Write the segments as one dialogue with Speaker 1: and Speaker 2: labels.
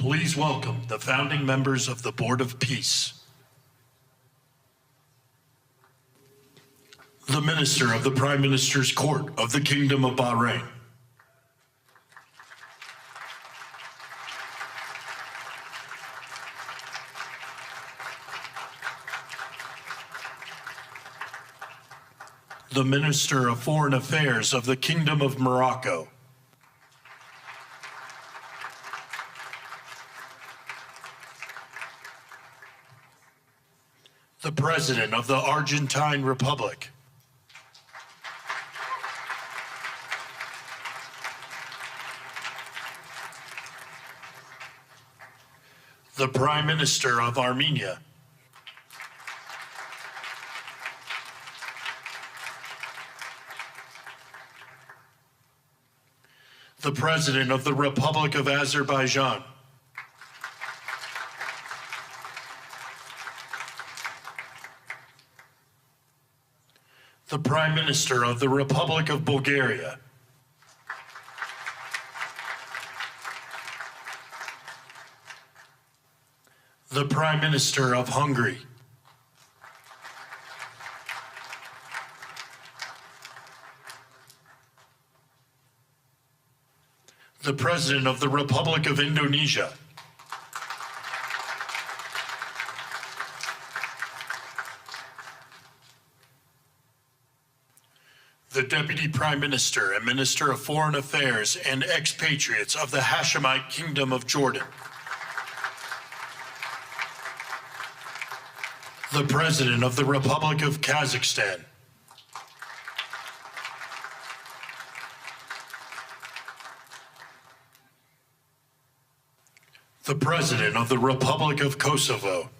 Speaker 1: Please welcome the founding members of the Board of Peace. The Minister of the Prime Minister's Court of the Kingdom of Bahrain. The Minister of Foreign Affairs of the Kingdom of Morocco. The President of the Argentine Republic. The Prime Minister of Armenia. The President of the Republic of Azerbaijan. The Prime Minister of the Republic of Bulgaria. The Prime Minister of Hungary. The President of the Republic of Indonesia. The Deputy Prime Minister and Minister of Foreign Affairs and expatriates of the Hashemite Kingdom of Jordan. The President of the Republic of Kazakhstan. The President of the Republic of Kosovo.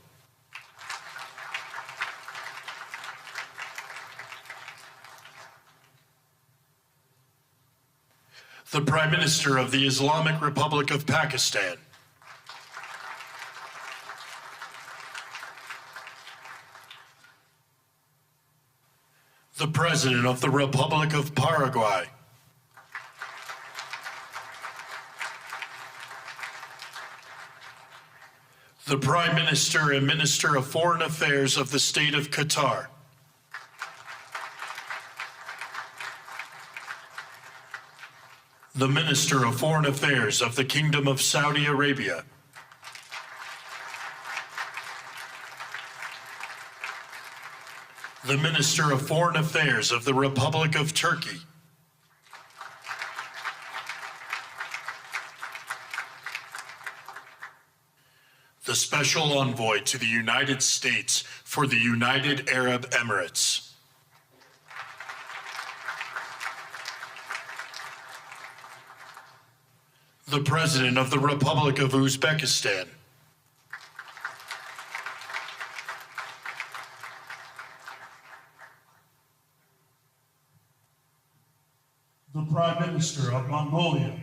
Speaker 1: The Prime Minister of the Islamic Republic of Pakistan. The President of the Republic of Paraguay. The Prime Minister and Minister of Foreign Affairs of the State of Qatar. The Minister of Foreign Affairs of the Kingdom of Saudi Arabia. The Minister of Foreign Affairs of the Republic of Turkey. The Special Envoy to the United States for the United Arab Emirates. The President of the Republic of Uzbekistan. The Prime Minister of Mongolia.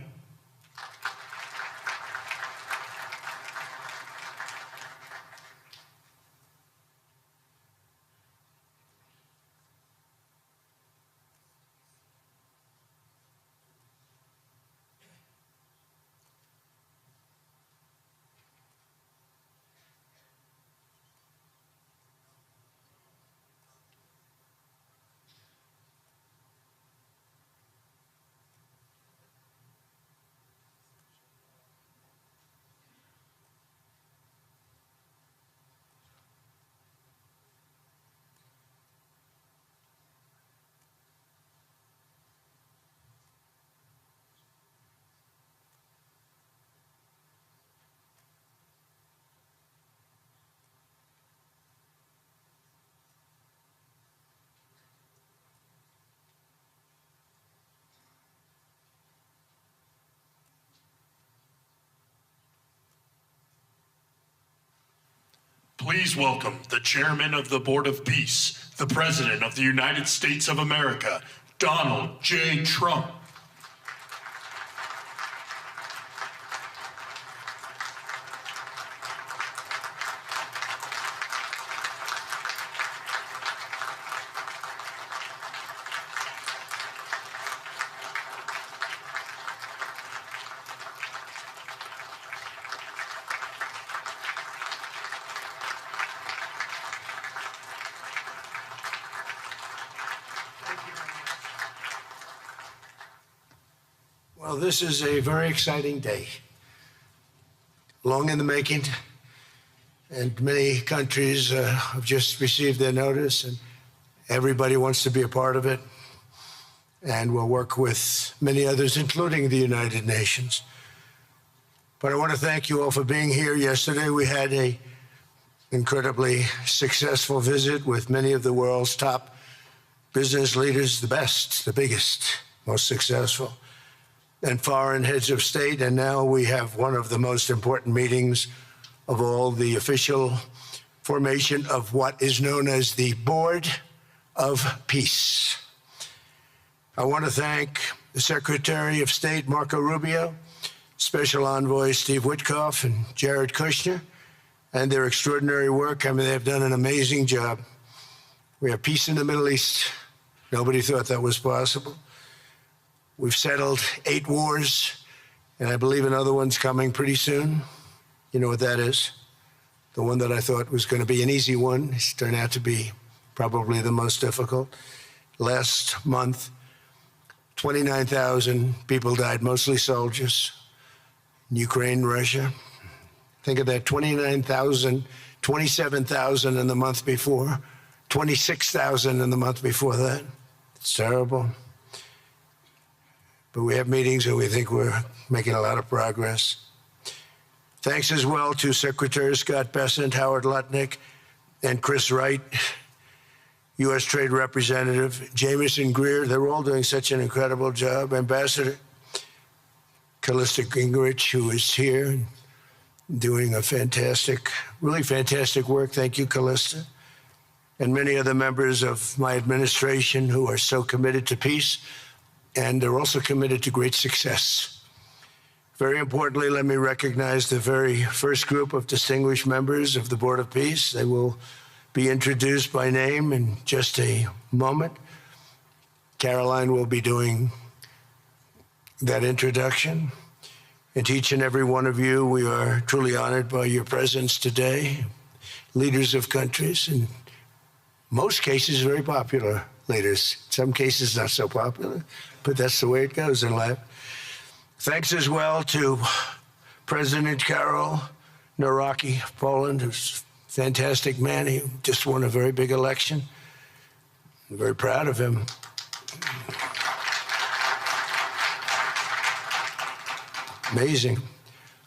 Speaker 1: Please welcome the Chairman of the Board of Peace, the President of the United States of America, Donald J. Trump.
Speaker 2: Well, this is a very exciting day. Long in the making, and many countries have just received their notice, and everybody wants to be a part of it. And we'll work with many others, including the United Nations. But I want to thank you all for being here. Yesterday, we had an incredibly successful visit with many of the world's top business leaders, the best, the biggest, most successful, and foreign heads of state. And now we have one of the most important meetings of all, the official formation of what is known as the Board of Peace. I want to thank the Secretary of State, Marco Rubio, Special Envoy Steve Witkoff, and Jared Kushner, and their extraordinary work. I mean, they've done an amazing job. We have peace in the Middle East. Nobody thought that was possible. We've settled 8 wars, and I believe another one's coming pretty soon. You know what that is? The one that I thought was going to be an easy one has turned out to be probably the most difficult. Last month, 29,000 people died, mostly soldiers, in Ukraine, Russia. Think of that, 29,000, 27,000 in the month before, 26,000 in the month before that. It's terrible. But we have meetings and we think we're making a lot of progress. Thanks as well to Secretaries Scott Bessent, Howard Lutnick, and Chris Wright, U.S. Trade Representative, Jamieson Greer. They're all doing such an incredible job. Ambassador Callista Gingrich, who is here, doing a fantastic, really fantastic work. Thank you, Callista. And many other members of my administration who are so committed to peace, and they're also committed to great success. Very importantly, let me recognize the very first group of distinguished members of the Board of Peace. They will be introduced by name in just a moment. Caroline will be doing that introduction. And to each and every one of you, we are truly honored by your presence today. Leaders of countries, in most cases, very popular leaders. In some cases, not so popular, but that's the way it goes in life. Thanks as well to President Karol Nawrocki of Poland, who's a fantastic man. He just won a very big election. I'm very proud of him. Amazing.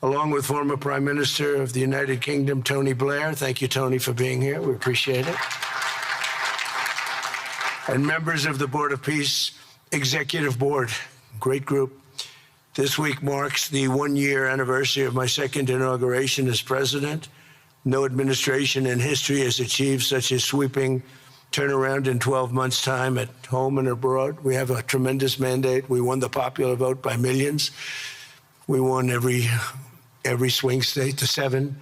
Speaker 2: Along with former Prime Minister of the United Kingdom, Tony Blair. Thank you, Tony, for being here. We appreciate it. And members of the Board of Peace Executive Board, great group. This week marks the 1-year anniversary of my second inauguration as president. No administration in history has achieved such a sweeping turnaround in 12 months' time at home and abroad. We have a tremendous mandate. We won the popular vote by millions. We won every swing state to 7.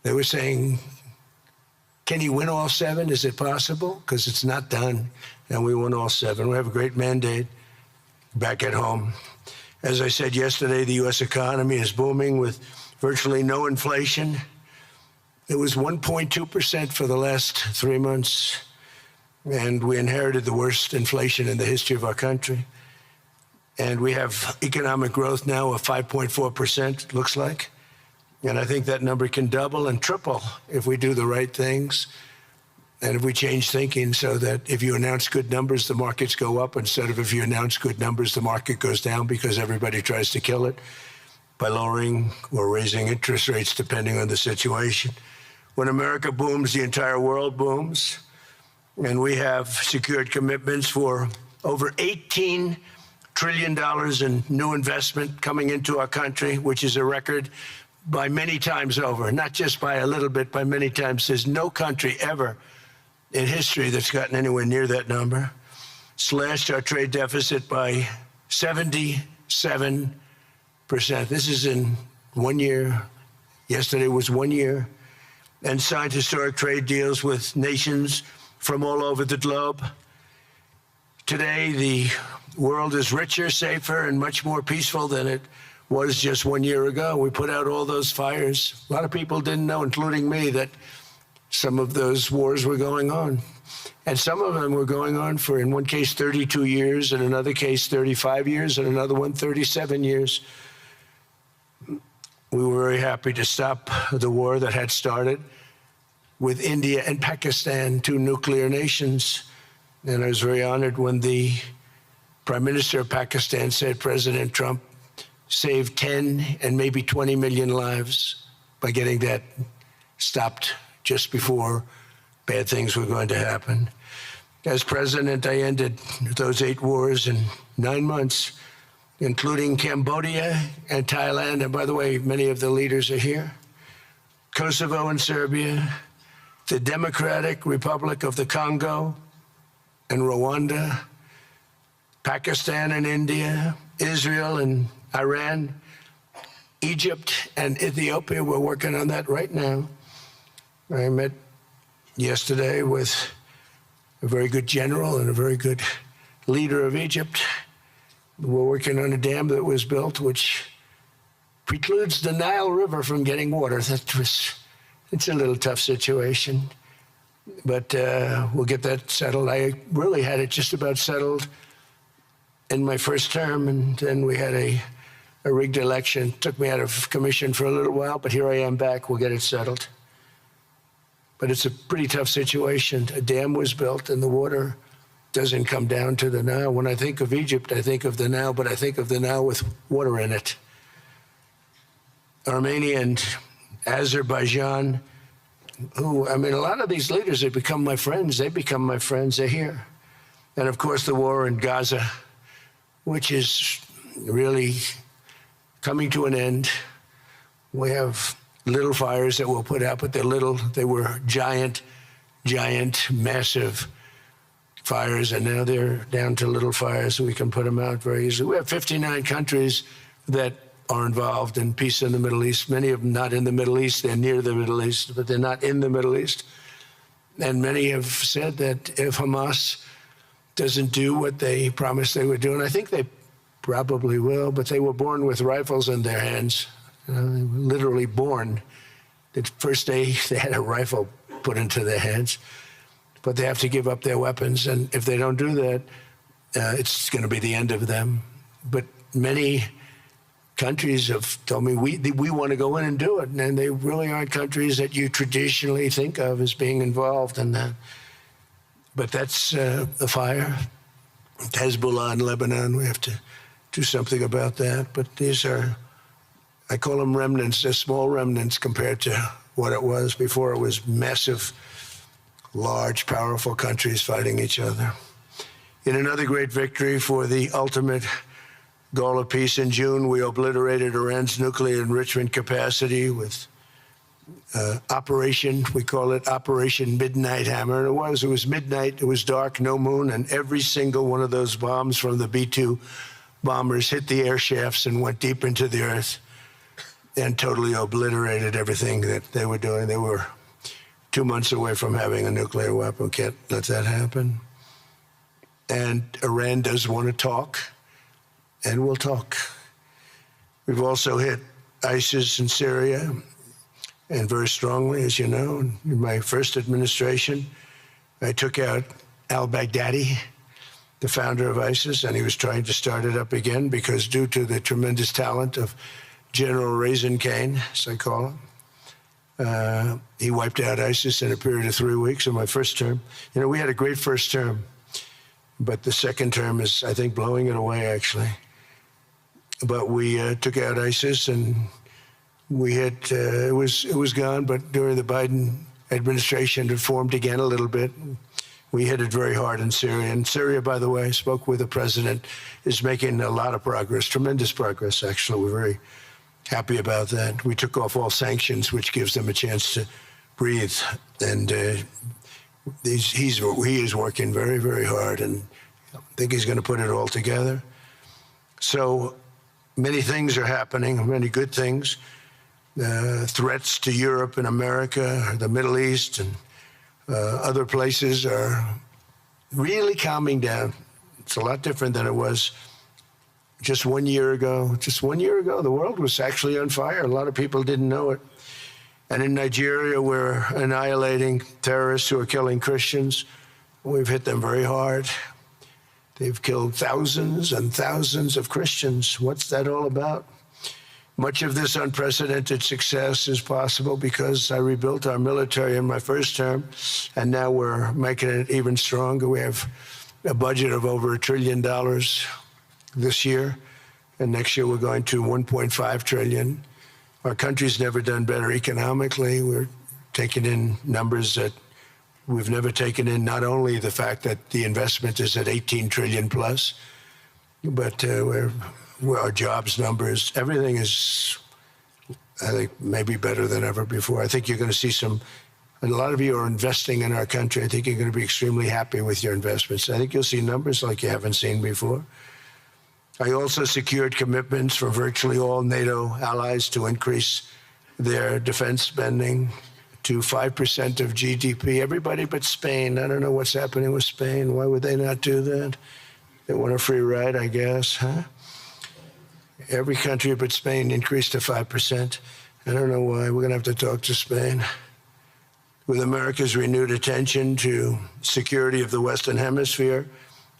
Speaker 2: They were saying, can you win all 7? Is it possible? Because it's not done. And we won all 7. We have a great mandate back at home. As I said yesterday, the U.S. economy is booming with virtually no inflation. It was 1.2% for the last 3 months. And we inherited the worst inflation in the history of our country. And we have economic growth now of 5.4%, it looks like. And I think that number can double and triple if we do the right things and if we change thinking so that if you announce good numbers, the markets go up, instead of if you announce good numbers, the market goes down because everybody tries to kill it by lowering or raising interest rates depending on the situation. When America booms, the entire world booms. And we have secured commitments for over $18 trillion in new investment coming into our country, which is a record by many times over, not just by a little bit, by many times. There's no country ever in history that's gotten anywhere near that number. Slashed our trade deficit by 77%. This is in 1 year. Yesterday was 1 year. And signed historic trade deals with nations from all over the globe. Today, the world is richer, safer, and much more peaceful than it was just 1 year ago. We put out all those fires. A lot of people didn't know, including me, that some of those wars were going on. And some of them were going on for, in one case, 32 years, in another case, 35 years, and another one, 37 years. We were very happy to stop the war that had started with India and Pakistan, two nuclear nations. And I was very honored when the Prime Minister of Pakistan said President Trump saved 10 and maybe 20 million lives by getting that stopped just before bad things were going to happen. As president, I ended those 8 wars in 9 months, including Cambodia and Thailand. And by the way, many of the leaders are here. Kosovo and Serbia, the Democratic Republic of the Congo and Rwanda, Pakistan and India, Israel and Iran, Egypt and Ethiopia. We're working on that right now. I met yesterday with a very good general and a very good leader of Egypt. We're working on a dam that was built which precludes the Nile River from getting water. It's a little tough situation, but we'll get that settled. I really had it just about settled in my first term, and then we had a rigged election. Took me out of commission for a little while, but here I am back. We'll get it settled. But it's a pretty tough situation. A dam was built and the water doesn't come down to the Nile. When I think of Egypt, I think of the Nile, but I think of the Nile with water in it. Armenia and Azerbaijan, who, I mean, a lot of these leaders have become my friends. They become my friends. They're here. And of course, the war in Gaza, which is really coming to an end. We have little fires that we'll put out, but they're little. They were giant, massive fires, and now they're down to little fires, so we can put them out very easily. We have 59 countries that are involved in peace in the Middle East. Many of them not in the Middle East. They're near the Middle East, but they're not in the Middle East. And many have said that if Hamas doesn't do what they promised they would do, and I think they probably will, but they were born with rifles in their hands. They were literally born. The first day they had a rifle put into their hands, but they have to give up their weapons. And if they don't do that, it's going to be the end of them. But many countries have told me, we want to go in and do it. And they really aren't countries that you traditionally think of as being involved in that. But that's the fire. Hezbollah in Lebanon, we have to do something about that. But these are, I call them remnants. They're small remnants compared to what it was before. It was massive, large, powerful countries fighting each other. In another great victory for the ultimate goal of peace in June, we obliterated Iran's nuclear enrichment capacity with Operation, we call it Operation Midnight Hammer. And it was midnight, it was dark, no moon, and every single one of those bombs from the B-2 bombers hit the air shafts and went deep into the earth and totally obliterated everything that they were doing. They were 2 months away from having a nuclear weapon. Can't let that happen. And Iran does want to talk, and we'll talk. We've also hit ISIS in Syria, and very strongly, as you know. In my first administration, I took out al-Baghdadi, the founder of ISIS, and he was trying to start it up again because due to the tremendous talent of General Raisin Kane, as I call him, he wiped out ISIS in a period of 3 weeks in my first term. You know, we had a great first term, but the second term is, I think, blowing it away, actually. But we took out ISIS, and we had, it was gone, but during the Biden administration, it formed again a little bit. We hit it very hard in Syria. And Syria, by the way, I spoke with the president, is making a lot of progress, tremendous progress, actually. We're very happy about that. We took off all sanctions, which gives them a chance to breathe. And he is working very, very hard, and I think he's going to put it all together. So many things are happening, many good things. Threats to Europe and America, the Middle East, and other places are really calming down. It's a lot different than it was just 1 year ago. Just 1 year ago, the world was actually on fire. A lot of people didn't know it. And in Nigeria, we're annihilating terrorists who are killing Christians. We've hit them very hard. They've killed thousands and thousands of Christians. What's that all about? Much of this unprecedented success is possible because I rebuilt our military in my first term, and now we're making it even stronger. We have a budget of over $1 trillion this year, and next year we're going to $1.5 trillion. Our country's never done better economically. We're taking in numbers that we've never taken in, not only the fact that the investment is at 18 trillion plus, but our jobs numbers, everything is, I think, maybe better than ever before. I think you're going to see a lot of you are investing in our country. I think you're going to be extremely happy with your investments. I think you'll see numbers like you haven't seen before. I also secured commitments from virtually all NATO allies to increase their defense spending to 5% of GDP. Everybody but Spain. I don't know what's happening with Spain. Why would they not do that? They want a free ride, I guess, huh? Every country but Spain increased to 5%. I don't know why. We're going to have to talk to Spain. With America's renewed attention to security of the Western Hemisphere,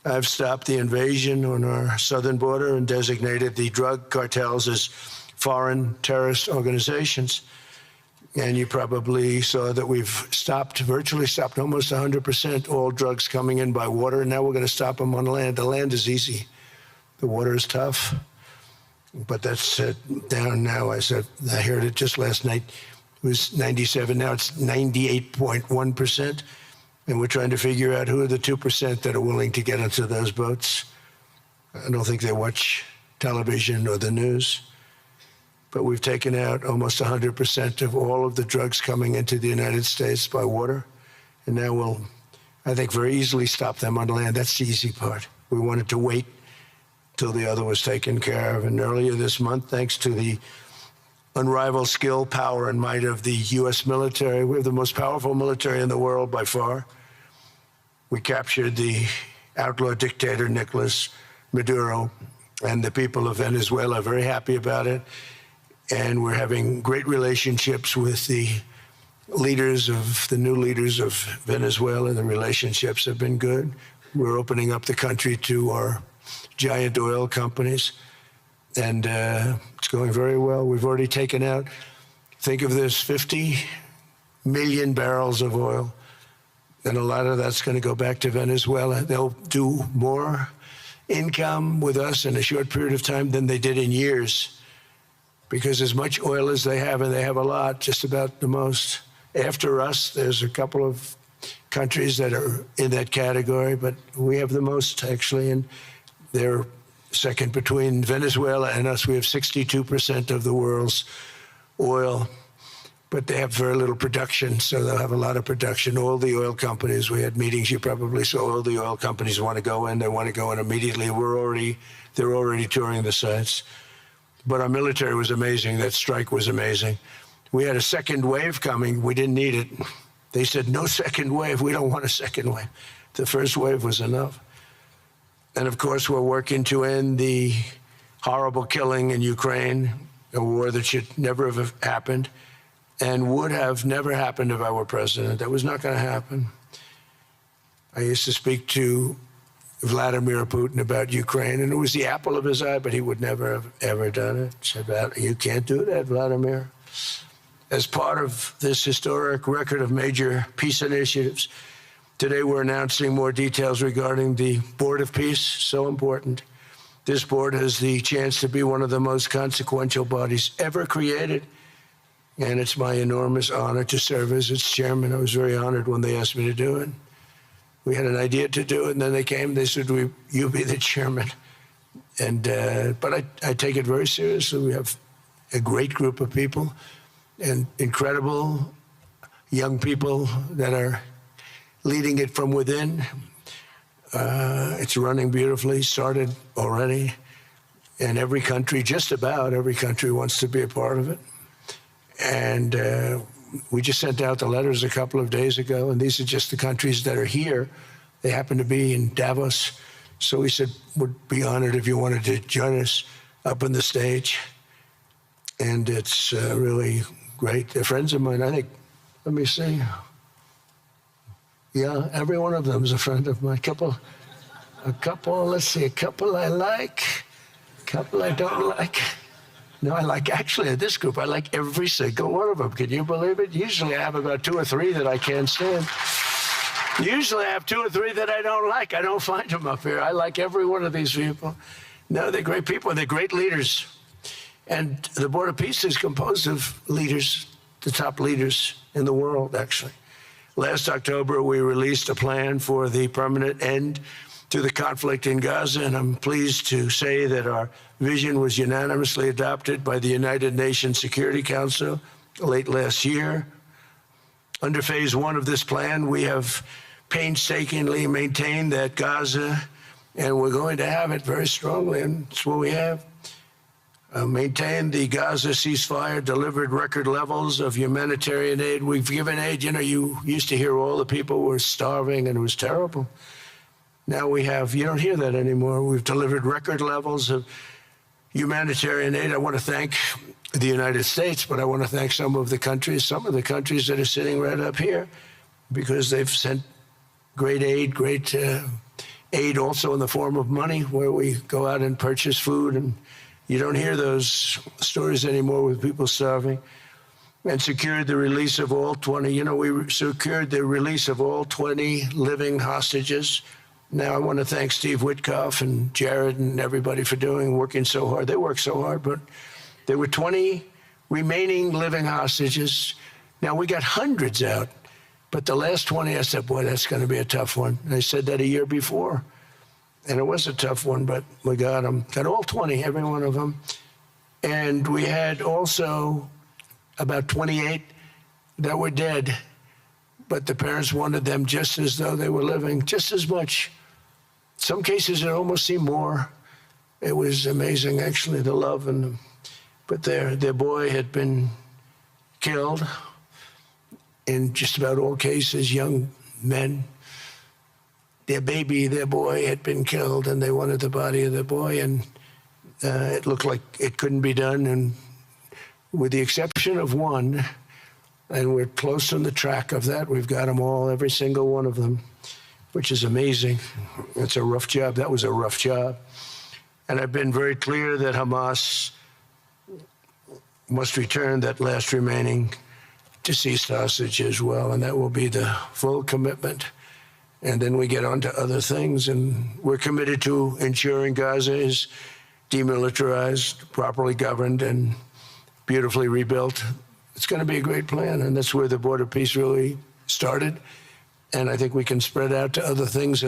Speaker 2: I've stopped the invasion on our southern border and designated the drug cartels as foreign terrorist organizations. And you probably saw that we've virtually stopped almost 100% all drugs coming in by water. And now we're going to stop them on land. The land is easy. The water is tough. But that's down now. I heard it just last night. It was 97. Now it's 98.1%. And we're trying to figure out who are the 2% that are willing to get into those boats. I don't think they watch television or the news. But we've taken out almost 100% of all of the drugs coming into the United States by water. And now we'll, I think, very easily stop them on land. That's the easy part. We wanted to wait till the other was taken care of. And earlier this month, thanks to the unrivaled skill, power, and might of the U.S. military, we have the most powerful military in the world by far. We captured the outlaw dictator, Nicolas Maduro, and the people of Venezuela are very happy about it. And we're having great relationships with the new leaders of Venezuela. The relationships have been good. We're opening up the country to our giant oil companies, and it's going very well. We've already taken out, think of this, 50 million barrels of oil, and a lot of that's going to go back to Venezuela. They'll do more income with us in a short period of time than they did in years, because as much oil as they have, and they have a lot, just about the most. After us, there's a couple of countries that are in that category, but we have the most, actually, and they're second between Venezuela and us. We have 62% of the world's oil, but they have very little production, so they'll have a lot of production. All the oil companies, we had meetings, you probably saw, all the oil companies want to go in. They want to go in immediately. They're already touring the sites. But our military was amazing. That strike was amazing. We had a second wave coming. We didn't need it. They said, no second wave. We don't want a second wave. The first wave was enough. And of course, we're working to end the horrible killing in Ukraine, a war that should never have happened and would have never happened if I were president. That was not going to happen. I used to speak to Vladimir Putin about Ukraine, and it was the apple of his eye, but he would never have ever done it. Said, you can't do that, Vladimir. As part of this historic record of major peace initiatives, today we're announcing more details regarding the Board of Peace, so important. This board has the chance to be one of the most consequential bodies ever created, and it's my enormous honor to serve as its chairman. I was very honored when they asked me to do it. We had an idea to do it, and then they came, they said, you be the chairman. And but I take it very seriously. We have a great group of people and incredible young people that are leading it from within. It's running beautifully, started already. And every country, just about every country, wants to be a part of it. And we just sent out the letters a couple of days ago, and these are just the countries that are here. They happen to be in Davos. So we said, we'd be honored if you wanted to join us up on the stage. And it's really great. They're friends of mine. I think, let me see. Yeah, every one of them is a friend of mine. Let's see, a couple I like, a couple I don't like. No, I like, actually, this group, I like every single one of them. Can you believe it? Usually I have about 2 or 3 that I can't stand. Usually I have 2 or 3 that I don't like. I don't find them up here. I like every one of these people. No, they're great people. They're great leaders. And the Board of Peace is composed of leaders, the top leaders in the world, actually. Last October, we released a plan for the permanent end to the conflict in Gaza, and I'm pleased to say that our vision was unanimously adopted by the United Nations Security Council late last year. Under phase 1 of this plan, we have painstakingly maintained that Gaza, and we're going to have it very strongly, and it's what we have. Maintained the Gaza ceasefire, delivered record levels of humanitarian aid. We've given aid. You know, you used to hear all the people were starving and it was terrible. Now we have, you don't hear that anymore. We've delivered record levels of humanitarian aid. I want to thank the United States, but I want to thank some of the countries that are sitting right up here, because they've sent great aid, aid also in the form of money, where we go out and purchase food, and you don't hear those stories anymore with people starving. And secured the release of all 20, we secured the release of all 20 living hostages. Now, I want to thank Steve Witkoff and Jared and everybody for working so hard. They worked so hard, but there were 20 remaining living hostages. Now, we got hundreds out, but the last 20, I said, boy, that's going to be a tough one. And I said that a year before, and it was a tough one, but we got them. Got all 20, every one of them. And we had also about 28 that were dead, but the parents wanted them just as though they were living, just as much. Some cases, it almost seemed more. It was amazing, actually, the love. But their boy had been killed in just about all cases, young men. Their boy had been killed, and they wanted the body of the boy, and it looked like it couldn't be done. And with the exception of one, and we're close on the track of that, we've got them all, every single one of them, which is amazing. It's a rough job. That was a rough job. And I've been very clear that Hamas must return that last remaining deceased hostage as well, and that will be the full commitment. And then we get on to other things, and we're committed to ensuring Gaza is demilitarized, properly governed, and beautifully rebuilt. It's going to be a great plan, and that's where the Board of Peace really started. And I think we can spread out to other things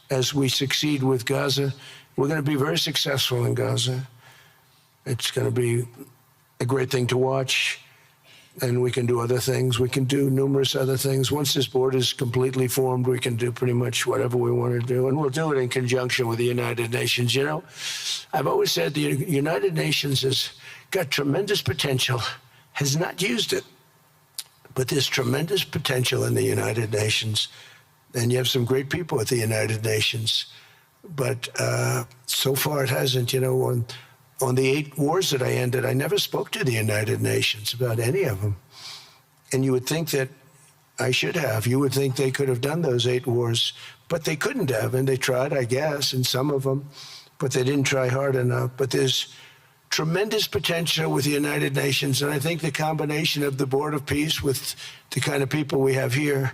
Speaker 2: as we succeed with Gaza. We're going to be very successful in Gaza. It's going to be a great thing to watch, and we can do other things. We can do numerous other things. Once this board is completely formed, we can do pretty much whatever we want to do, and we'll do it in conjunction with the United Nations. You know, I've always said the United Nations has got tremendous potential, has not used it, but there's tremendous potential in the United Nations, and you have some great people at the United Nations, but so far it hasn't. You know, on the 8 wars that I ended, I never spoke to the United Nations about any of them. And you would think that I should have. You would think they could have done those 8 wars, but they couldn't have. And they tried, I guess, in some of them, but they didn't try hard enough. But there's tremendous potential with the United Nations. And I think the combination of the Board of Peace with the kind of people we have here,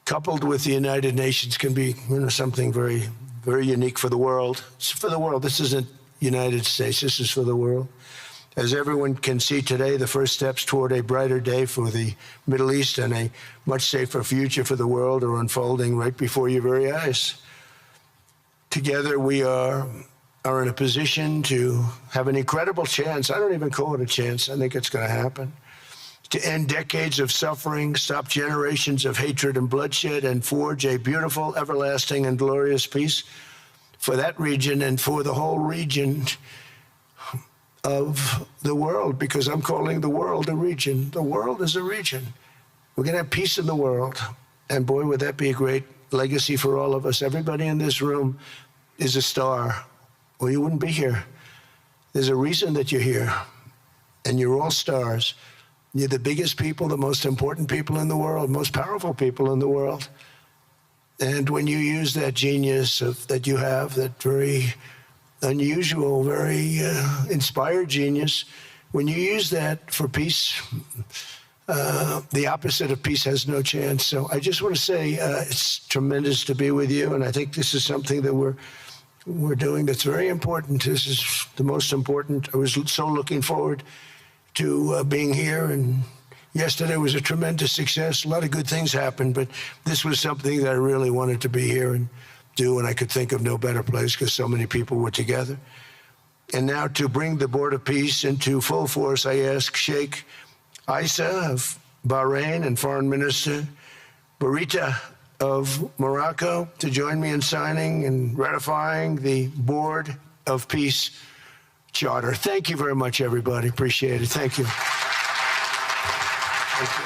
Speaker 2: coupled with the United Nations, can be, you know, something very, very unique for the world. It's for the world. This isn't United States. This is for the world. As everyone can see today, the first steps toward a brighter day for the Middle East and a much safer future for the world are unfolding right before your very eyes. Together, we are in a position to have an incredible chance. I don't even call it a chance. I think it's going to happen. To end decades of suffering, stop generations of hatred and bloodshed, and forge a beautiful, everlasting, and glorious peace for that region and for the whole region of the world, because I'm calling the world a region. The world is a region. We're going to have peace in the world. And boy, would that be a great legacy for all of us. Everybody in this room is a star, or you wouldn't be here. There's a reason that you're here, and you're all stars. You're the biggest people, the most important people in the world, most powerful people in the world. And when you use that genius that you have, that very unusual, very inspired genius, when you use that for peace, the opposite of peace has no chance. So I just want to say it's tremendous to be with you, and I think this is something that we're doing that's very important. This is the most important. I was so looking forward to being here, and yesterday was a tremendous success. A lot of good things happened, but this was something that I really wanted to be here and do, and I could think of no better place because so many people were together. And now to bring the Board of Peace into full force, I ask Sheikh Isa of Bahrain and Foreign Minister Barita of Morocco to join me in signing and ratifying the Board of Peace Charter. Thank you very much, everybody. Appreciate it. Thank you. Thank you.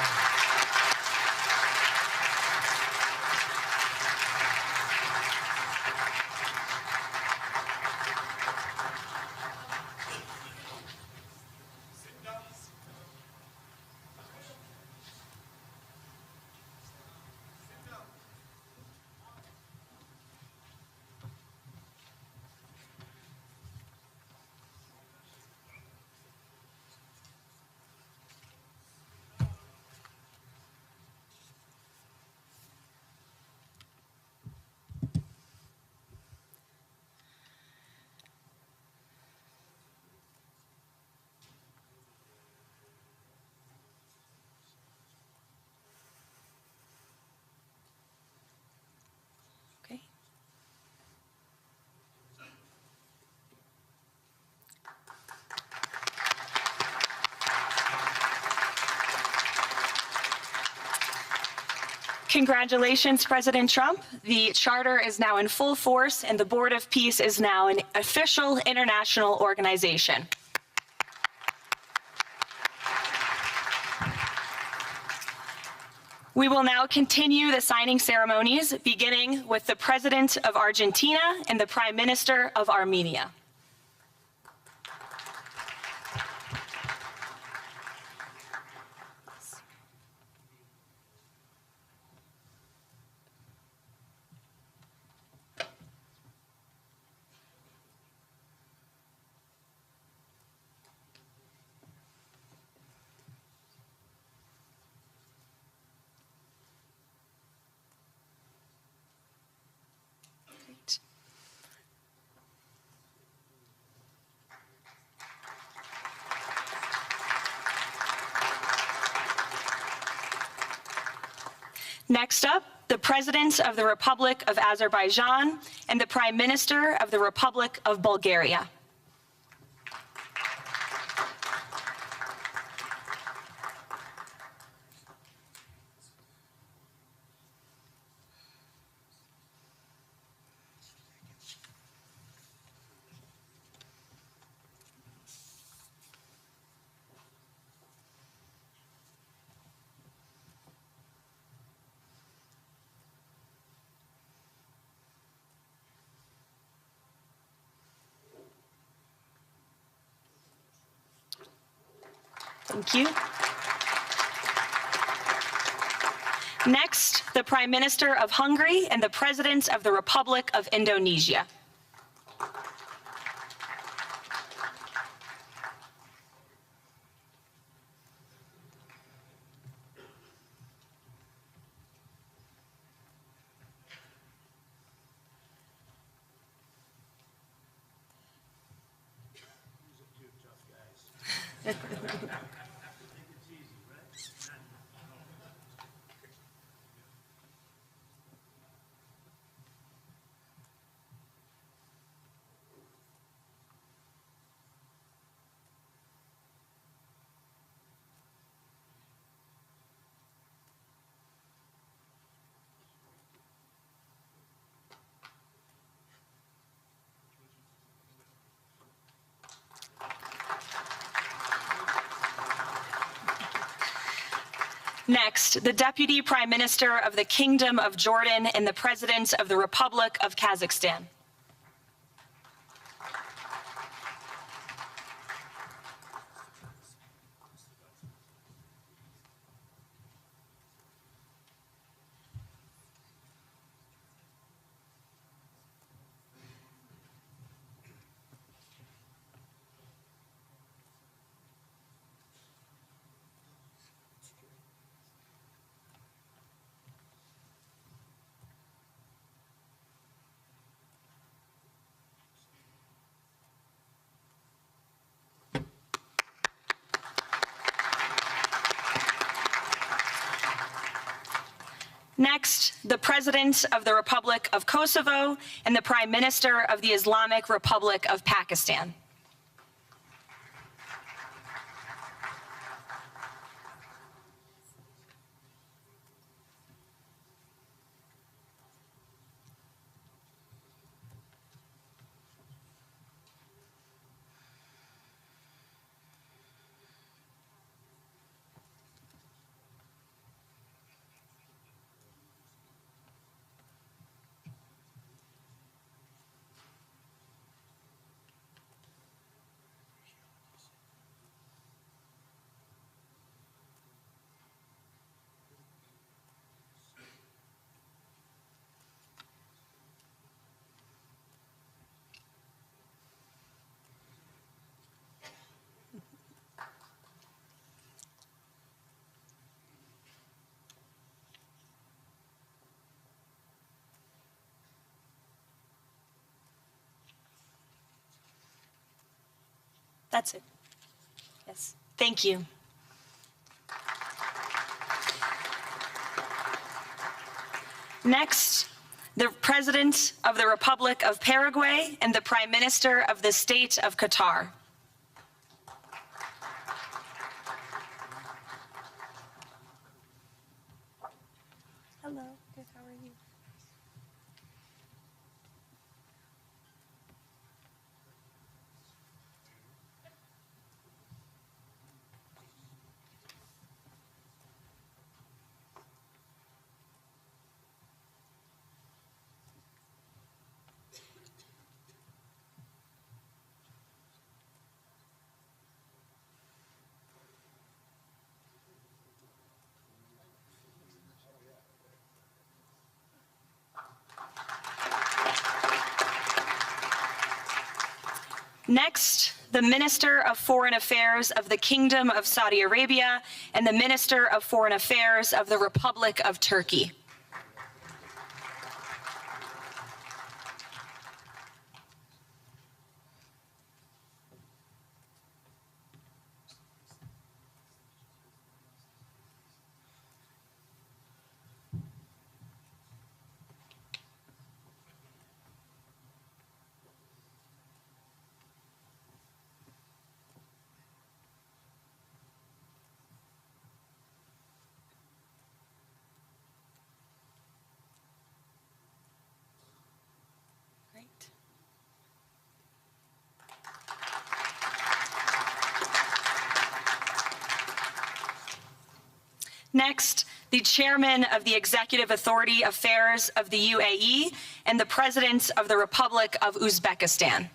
Speaker 3: Okay. Congratulations, President Trump. The charter is now in full force, and the Board of Peace is now an official international organization. We will now continue the signing ceremonies, beginning with the President of Argentina and the Prime Minister of Armenia. Great. Next up, the President of the Republic of Azerbaijan and the Prime Minister of the Republic of Bulgaria. Thank you. Next, the Prime Minister of Hungary and the President of the Republic of Indonesia. Next, the Deputy Prime Minister of the Kingdom of Jordan and the President of the Republic of Kazakhstan. Next, the President of the Republic of Kosovo and the Prime Minister of the Islamic Republic of Pakistan. That's it. Yes. Thank you. Next, the President of the Republic of Paraguay and the Prime Minister of the State of Qatar. Hello, good, how are you? Next, the Minister of Foreign Affairs of the Kingdom of Saudi Arabia and the Minister of Foreign Affairs of the Republic of Turkey. Great. Next, the Chairman of the Executive Authority Affairs of the UAE and the President of the Republic of Uzbekistan.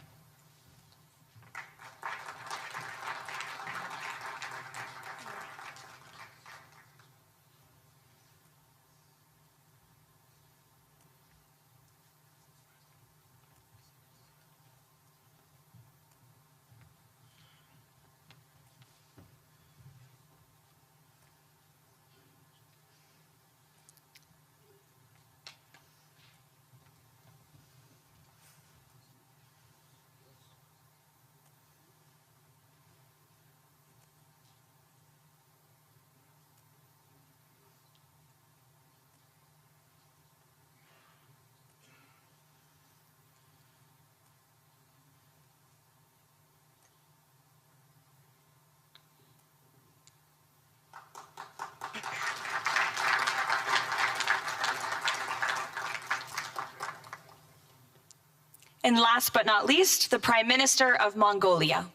Speaker 3: And last but not least, the Prime Minister of Mongolia.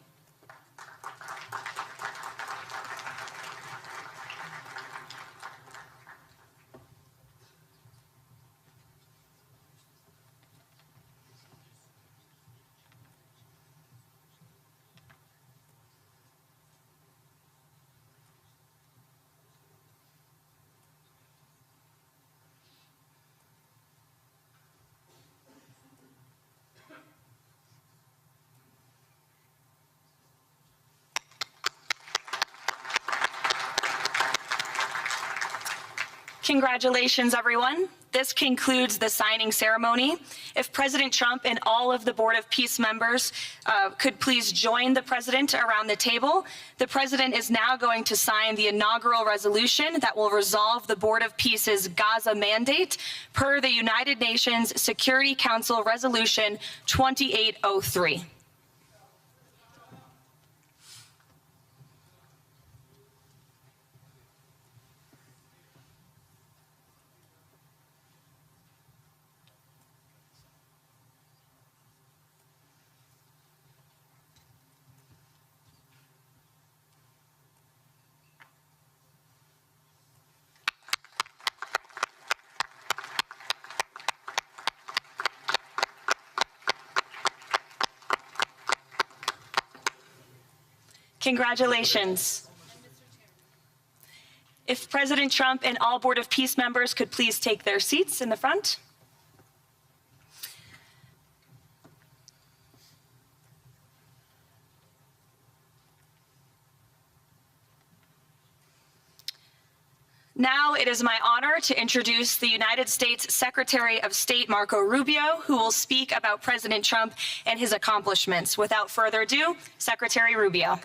Speaker 3: Congratulations, everyone. This concludes the signing ceremony. If President Trump and all of the Board of Peace members could please join the president around the table. The president is now going to sign the inaugural resolution that will resolve the Board of Peace's Gaza mandate per the United Nations Security Council Resolution 2803. Congratulations. If President Trump and all Board of Peace members could please take their seats in the front. Now it is my honor to introduce the United States Secretary of State Marco Rubio, who will speak about President Trump and his accomplishments. Without further ado, Secretary Rubio.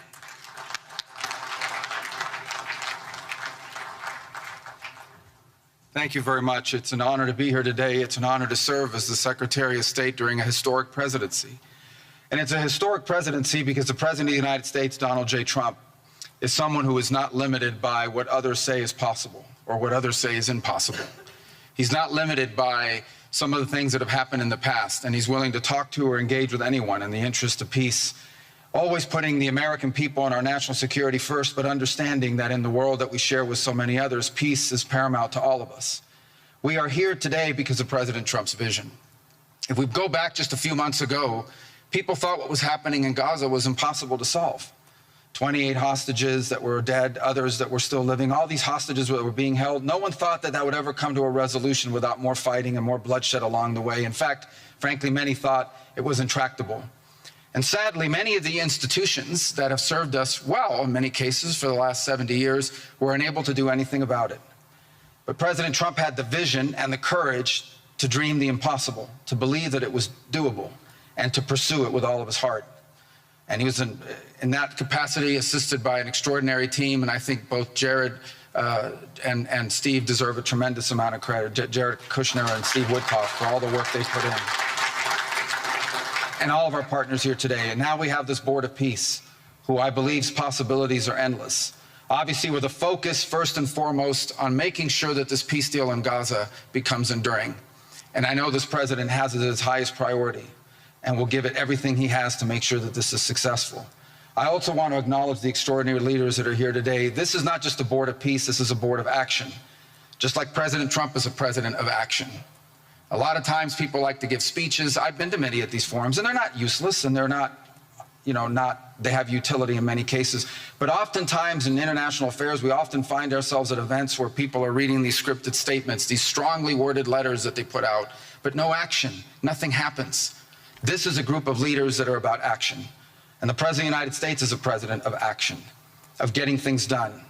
Speaker 4: Thank you very much. It's an honor to be here today. It's an honor to serve as the Secretary of State during a historic presidency. And it's a historic presidency because the President of the United States, Donald J. Trump, is someone who is not limited by what others say is possible or what others say is impossible. He's not limited by some of the things that have happened in the past, and he's willing to talk to or engage with anyone in the interest of peace, always putting the American people and our national security first, but understanding that in the world that we share with so many others, peace is paramount to all of us. We are here today because of President Trump's vision. If we go back just a few months ago, people thought what was happening in Gaza was impossible to solve. 28 hostages that were dead, others that were still living, all these hostages that were being held. No one thought that that would ever come to a resolution without more fighting and more bloodshed along the way. In fact, frankly, many thought it was intractable. And sadly, many of the institutions that have served us well, in many cases, for the last 70 years, were unable to do anything about it. But President Trump had the vision and the courage to dream the impossible, to believe that it was doable, and to pursue it with all of his heart. And he was in that capacity assisted by an extraordinary team, and I think both Jared and Steve deserve a tremendous amount of credit, Jared Kushner and Steve Woodcock, for all the work they put in. And all of our partners here today. And now we have this Board of Peace, who I believe's possibilities are endless. Obviously, with a focus first and foremost on making sure that this peace deal in Gaza becomes enduring. And I know this president has it as his highest priority and will give it everything he has to make sure that this is successful. I also want to acknowledge the extraordinary leaders that are here today. This is not just a Board of Peace, this is a Board of Action. Just like President Trump is a president of action. A lot of times people like to give speeches. I've been to many of these forums, and they're not useless, and they're not, they have utility in many cases. But oftentimes in international affairs, we often find ourselves at events where people are reading these scripted statements, these strongly worded letters that they put out, but no action, nothing happens. This is a group of leaders that are about action. And the President of the United States is a president of action, of getting things done.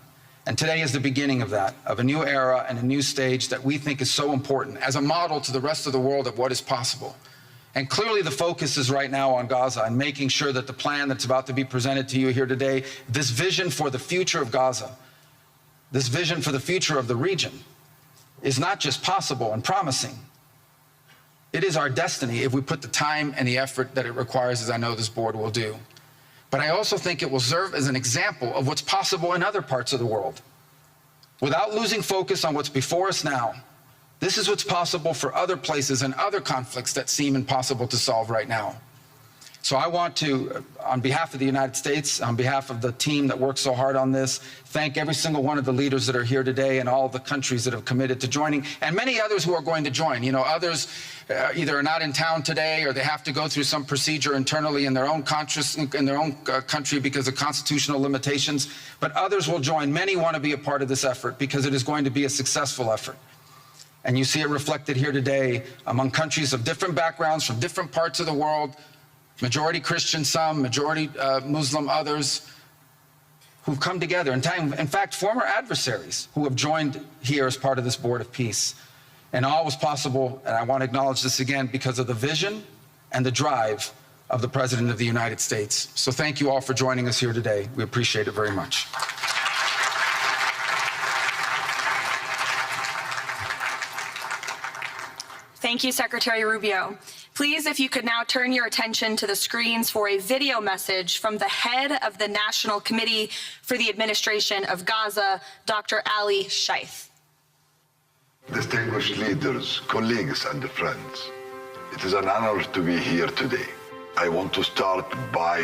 Speaker 4: And today is the beginning of that, of a new era and a new stage that we think is so important as a model to the rest of the world of what is possible. And clearly the focus is right now on Gaza and making sure that the plan that's about to be presented to you here today, this vision for the future of Gaza, this vision for the future of the region, is not just possible and promising. It is our destiny if we put the time and the effort that it requires, as I know this board will do. But I also think it will serve as an example of what's possible in other parts of the world. Without losing focus on what's before us now, this is what's possible for other places and other conflicts that seem impossible to solve right now. So I want to, on behalf of the United States, on behalf of the team that worked so hard on this, thank every single one of the leaders that are here today and all of the countries that have committed to joining, and many others who are going to join. Others either are not in town today or they have to go through some procedure internally in their own country because of constitutional limitations, but others will join. Many want to be a part of this effort because it is going to be a successful effort. And you see it reflected here today among countries of different backgrounds from different parts of the world, majority Christian, some, majority Muslim, others, who've come together. In fact, former adversaries who have joined here as part of this Board of Peace. And all was possible, and I want to acknowledge this again, because of the vision and the drive of the President of the United States. So thank you all for joining us here today. We appreciate it very much.
Speaker 3: Thank you, Secretary Rubio. Please, if you could now turn your attention to the screens for a video message from the head of the National Committee for the Administration of Gaza, Dr. Ali Shaith.
Speaker 5: Distinguished leaders, colleagues, and friends, it is an honor to be here today. I want to start by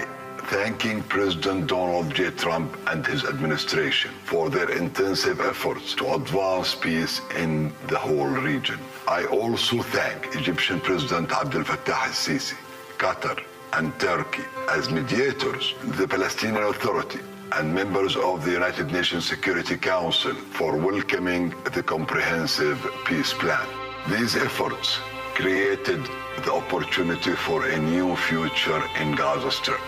Speaker 5: thanking President Donald J. Trump and his administration for their intensive efforts to advance peace in the whole region. I also thank Egyptian President Abdel Fattah al-Sisi, Qatar, and Turkey as mediators, the Palestinian Authority, and members of the United Nations Security Council for welcoming the comprehensive peace plan. These efforts created the opportunity for a new future in Gaza Strip.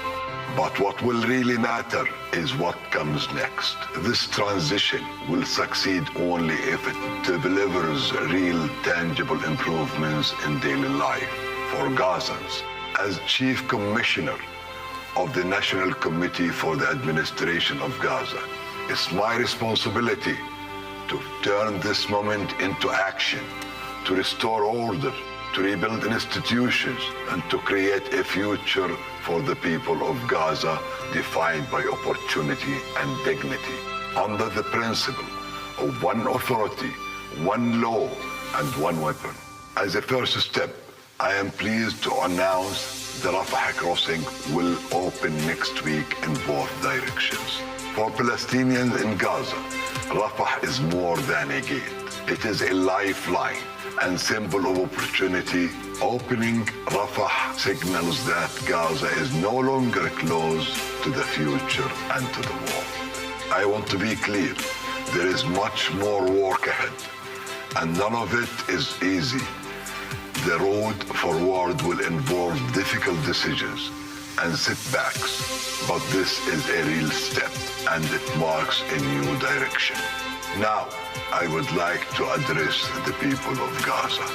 Speaker 5: But what will really matter is what comes next. This transition will succeed only if it delivers real, tangible improvements in daily life for Gazans. As Chief Commissioner of the National Committee for the Administration of Gaza, it's my responsibility to turn this moment into action, to restore order, to rebuild institutions, and to create a future for the people of Gaza defined by opportunity and dignity, under the principle of one authority, one law, and one weapon. As a first step, I am pleased to announce the Rafah crossing will open next week in both directions. For Palestinians in Gaza, Rafah is more than a gate. It is a lifeline and symbol of opportunity. Opening Rafah signals that Gaza is no longer closed to the future and to the war. I want to be clear, there is much more work ahead, and none of it is easy. The road forward will involve difficult decisions and setbacks, but this is a real step, and it marks a new direction. Now, I would like to address the people of Gaza.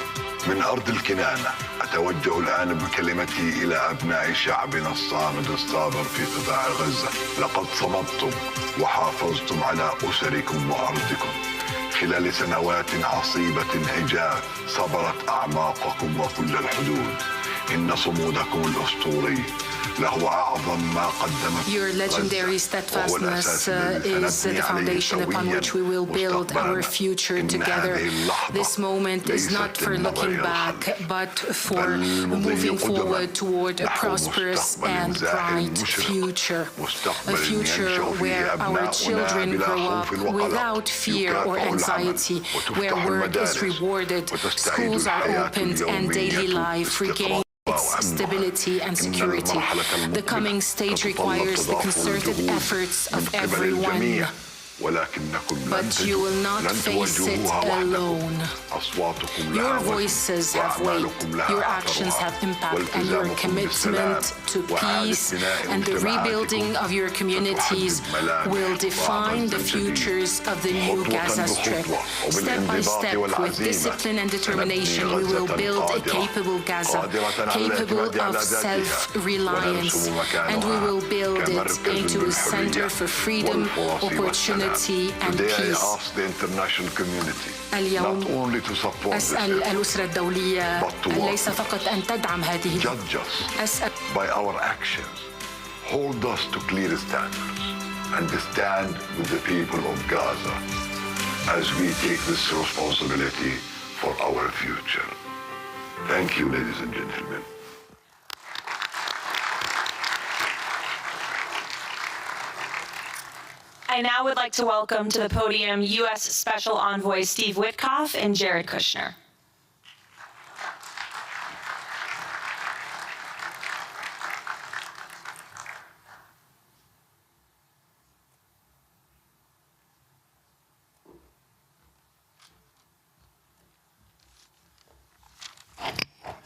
Speaker 5: من أرض الكنانة أتوجه الآن بكلمتي إلى أبناء شعبنا الصامد الصابر في قطاع غزة. لقد صمدتم وحافظتم على أسركم وأرضكم خلال سنوات عصيبة هجاف صبرت أعماقكم وكل الحدود. إن صمودكم الأسطوري له أعظم ما قدمت.
Speaker 6: Your legendary steadfastness is the foundation upon which we will build our future together. This moment is not for looking back, but for moving forward toward a prosperous and bright future. A future where our children grow up without fear or anxiety, where work is rewarded, schools are opened, and daily life regains stability and security. The coming stage requires the concerted efforts of everyone. But you will not face it alone. Your voices have weight, your actions have impact, and your commitment to peace and the rebuilding of your communities will define the futures of the new Gaza Strip. Step by step, with discipline and determination, we will build a capable Gaza, capable of self-reliance, and we will build it into a center for freedom, opportunity, and peace. اليوم أسأل الأسرة الدولية ليس فقط أن تدعم هذه أسأل
Speaker 5: by our actions, hold us to clear standards, and stand with the people of Gaza as we take this responsibility for our future. Thank you, ladies and gentlemen.
Speaker 3: I now would like to welcome to the podium U.S. Special Envoy Steve Witkoff and Jared Kushner.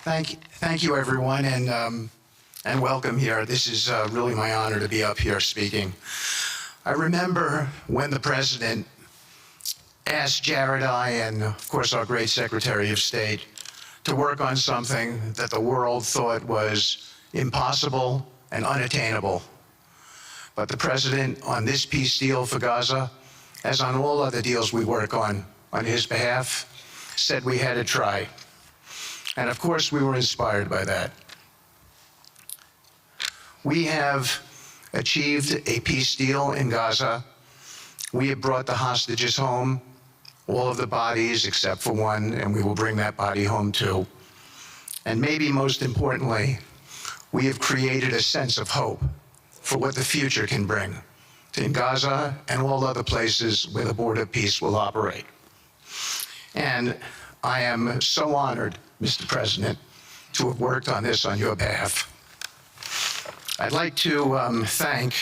Speaker 7: Thank you, everyone, and welcome here. This is really my honor to be up here speaking. I remember when the president asked Jared and, of course, our great Secretary of State to work on something that the world thought was impossible and unattainable. But the President, on this peace deal for Gaza, as on all other deals we work on his behalf, said we had to try. And of course, we were inspired by that. We have achieved a peace deal in Gaza. We have brought the hostages home, all of the bodies except for one, and we will bring that body home too. And maybe most importantly, we have created a sense of hope for what the future can bring in Gaza and all other places where the Board of Peace will operate. And I am so honored, Mr. President, to have worked on this on your behalf. I'd like to thank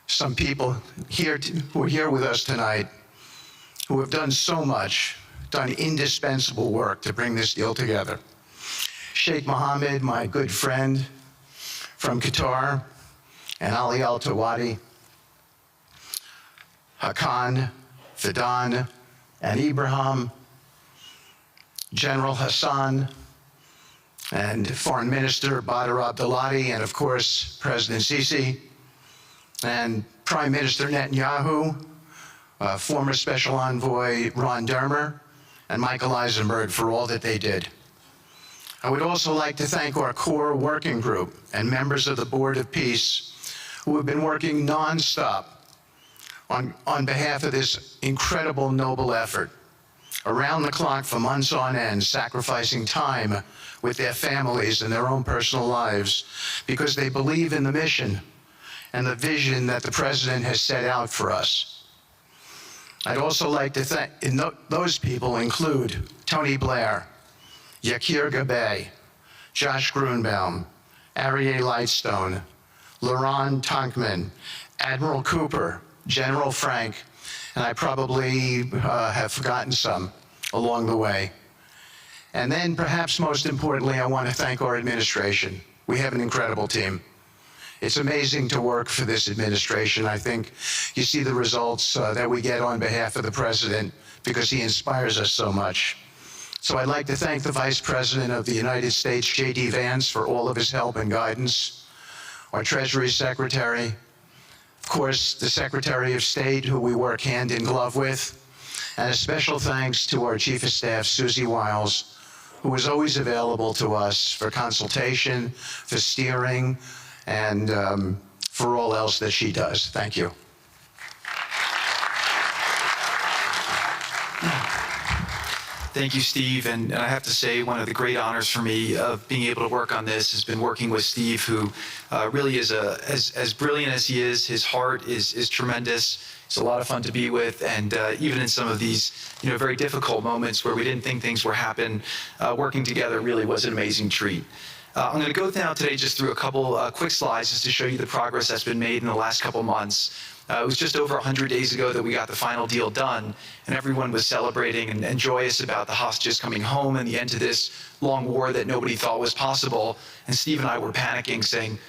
Speaker 7: some people here who are here with us tonight who have done so much, done indispensable work to bring this deal together. Sheikh Mohammed, my good friend from Qatar, and Ali Al-Tawadi, Hakan, Fidan, and Ibrahim, General Hassan, and Foreign Minister Badr Abdulati, and of course, President Sisi, and Prime Minister Netanyahu, former Special Envoy Ron Dermer, and Michael Eisenberg for all that they did. I would also like to thank our core working group and members of the Board of Peace who have been working nonstop on behalf of this incredible, noble effort, around the clock for months on end, sacrificing time with their families and their own personal lives because they believe in the mission and the vision that the President has set out for us. I'd also like to thank, those people include Tony Blair, Yakir Gabay, Josh Grunbaum, Aryeh Lightstone, Laurent Tankman, Admiral Cooper, General Frank, and I probably have forgotten some along the way. And then perhaps most importantly, I want to thank our administration. We have an incredible team. It's amazing to work for this administration. I think you see the results that we get on behalf of the President because he inspires us so much. So I'd like to thank the Vice President of the United States, J.D. Vance, for all of his help and guidance, our Treasury Secretary, of course, the Secretary of State, who we work hand in glove with, and a special thanks to our Chief of Staff, Susie Wiles, who is always available to us for consultation, for steering, and for all else that she does. Thank you.
Speaker 8: Thank you, Steve. And I have to say, one of the great honors for me of being able to work on this has been working with Steve, who really is as brilliant as he is. His heart is tremendous. He's a lot of fun to be with. And even in some of these, very difficult moments where we didn't think things were happening, working together really was an amazing treat. I'm going to go now today just through a couple quick slides just to show you the progress that's been made in the last couple months. It was just over 100 days ago that we got the final deal done, and everyone was celebrating and joyous about the hostages coming home and the end to this long war that nobody thought was possible. And Steve and I were panicking, saying,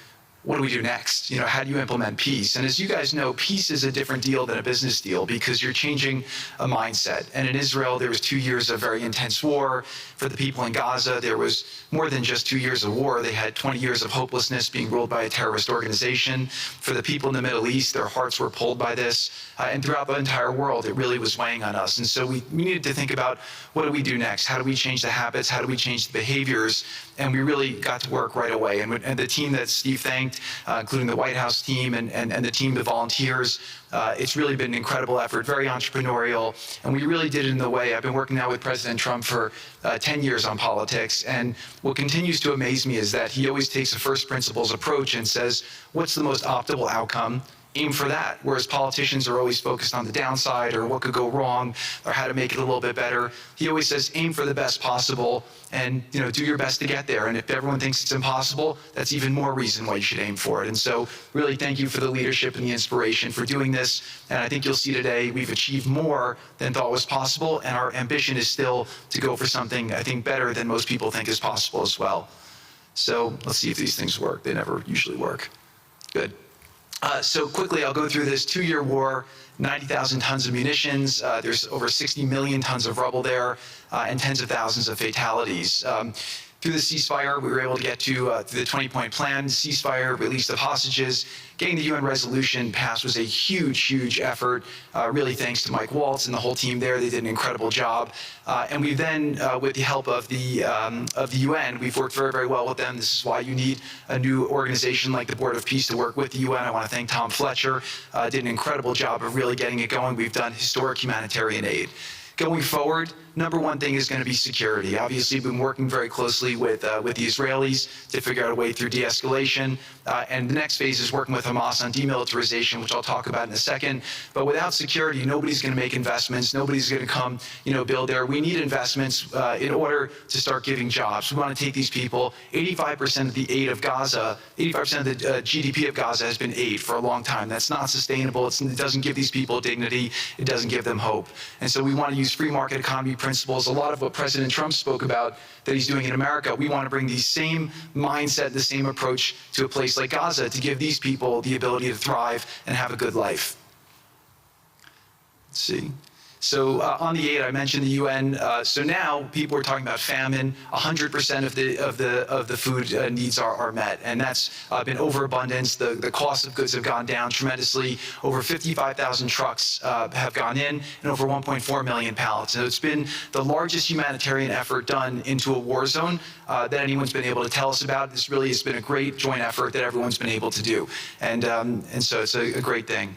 Speaker 8: what do we do next? How do you implement peace? And as you guys know, peace is a different deal than a business deal because you're changing a mindset. And in Israel, there was 2 years of very intense war. For the people in Gaza, there was more than just 2 years of war. They had 20 years of hopelessness being ruled by a terrorist organization. For the people in the Middle East, their hearts were pulled by this. And throughout the entire world, it really was weighing on us. And so we needed to think about, what do we do next? How do we change the habits? How do we change the behaviors? And we really got to work right away. And the team that Steve thanked, including the White House team and the team of volunteers, it's really been an incredible effort, very entrepreneurial. And we really did it in the way. I've been working now with President Trump for 10 years on politics. And what continues to amaze me is that he always takes a first principles approach and says, what's the most optimal outcome? Aim for that. Whereas politicians are always focused on the downside or what could go wrong or how to make it a little bit better. He always says, aim for the best possible and do your best to get there. And if everyone thinks it's impossible, that's even more reason why you should aim for it. And so really thank you for the leadership and the inspiration for doing this. And I think you'll see today we've achieved more than thought was possible. And our ambition is still to go for something, I think, better than most people think is possible as well. So let's see if these things work. They never usually work. Good. So quickly, I'll go through this 2-year war, 90,000 tons of munitions. There's over 60 million tons of rubble there, and tens of thousands of fatalities. Through the ceasefire, we were able to get to through the 20-point plan, ceasefire, release of hostages. Getting the UN resolution passed was a huge, huge effort, really thanks to Mike Waltz and the whole team there. They did an incredible job. And we then, with the help of the UN, we've worked very, very well with them. This is why you need a new organization like the Board of Peace to work with the UN. I want to thank Tom Fletcher, did an incredible job of really getting it going. We've done historic humanitarian aid. Going forward, number one thing is going to be security. Obviously, we've been working very closely with the Israelis to figure out a way through de-escalation. And the next phase is working with Hamas on demilitarization, which I'll talk about in a second. But without security, nobody's going to make investments. Nobody's going to come, build there. We need investments in order to start giving jobs. We want to take these people. 85% of the aid of Gaza, 85% of the GDP of Gaza has been aid for a long time. That's not sustainable. It doesn't give these people dignity. It doesn't give them hope. And so we want to use free market economy principles. A lot of what President Trump spoke about that he's doing in America, we want to bring the same mindset, the same approach to a place like Gaza to give these people the ability to thrive and have a good life. Let's see. So on the aid, I mentioned the UN. So now people are talking about famine. 100% of the food needs are met, and that's been overabundance. The cost of goods have gone down tremendously. Over 55,000 trucks have gone in, and over 1.4 million pallets. And it's been the largest humanitarian effort done into a war zone that anyone's been able to tell us about. This really has been a great joint effort that everyone's been able to do, and so it's a great thing.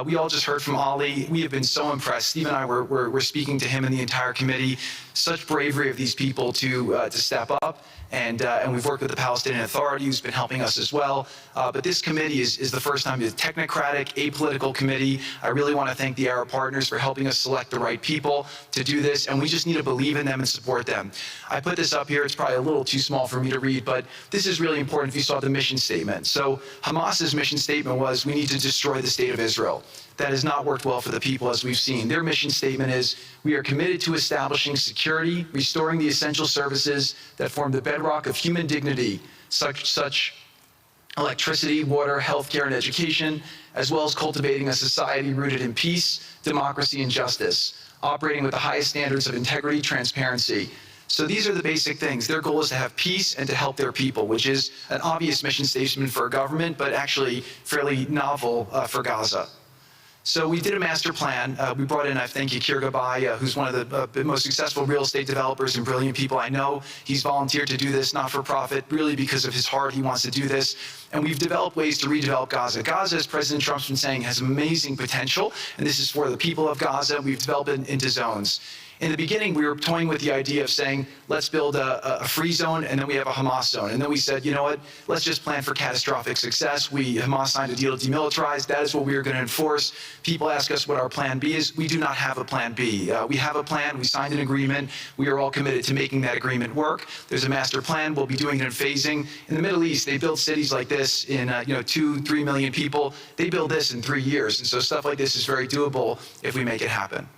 Speaker 8: We all just heard from Ali. We have been so impressed. Steve and I were speaking to him and the entire committee. Such bravery of these people to step up. And we've worked with the Palestinian Authority, who's been helping us as well. But this committee is the first time it's a technocratic, apolitical committee. I really want to thank the Arab partners for helping us select the right people to do this. And we just need to believe in them and support them. I put this up here. It's probably a little too small for me to read, but this is really important if you saw the mission statement. So Hamas's mission statement was, we need to destroy the state of Israel. That has not worked well for the people, as we've seen. Their mission statement is, we are committed to establishing security, restoring the essential services that form the bedrock of human dignity, such electricity, water, healthcare, and education, as well as cultivating a society rooted in peace, democracy, and justice, operating with the highest standards of integrity, transparency. So these are the basic things. Their goal is to have peace and to help their people, which is an obvious mission statement for a government, but actually fairly novel for Gaza. So we did a master plan. We brought in, I thank Yakir Gabay, who's one of the most successful real estate developers and brilliant people I know. He's volunteered to do this, not for profit, really because of his heart. He wants to do this. And we've developed ways to redevelop Gaza. Gaza, as President Trump's been saying, has amazing potential. And this is for the people of Gaza. We've developed it into zones. In the beginning, we were toying with the idea of saying, let's build a free zone, and then we have a Hamas zone. And then we said, you know what, let's just plan for catastrophic success. Hamas signed a deal to demilitarize. That is what we are going to enforce. People ask us what our plan B is. We do not have a plan B. We have a plan. We signed an agreement. We are all committed to making that agreement work. There's a master plan. We'll be doing it in phasing. In the Middle East, they build cities like this in 2-3 million people. They build this in 3 years. And so stuff like this is very doable if we make it happen.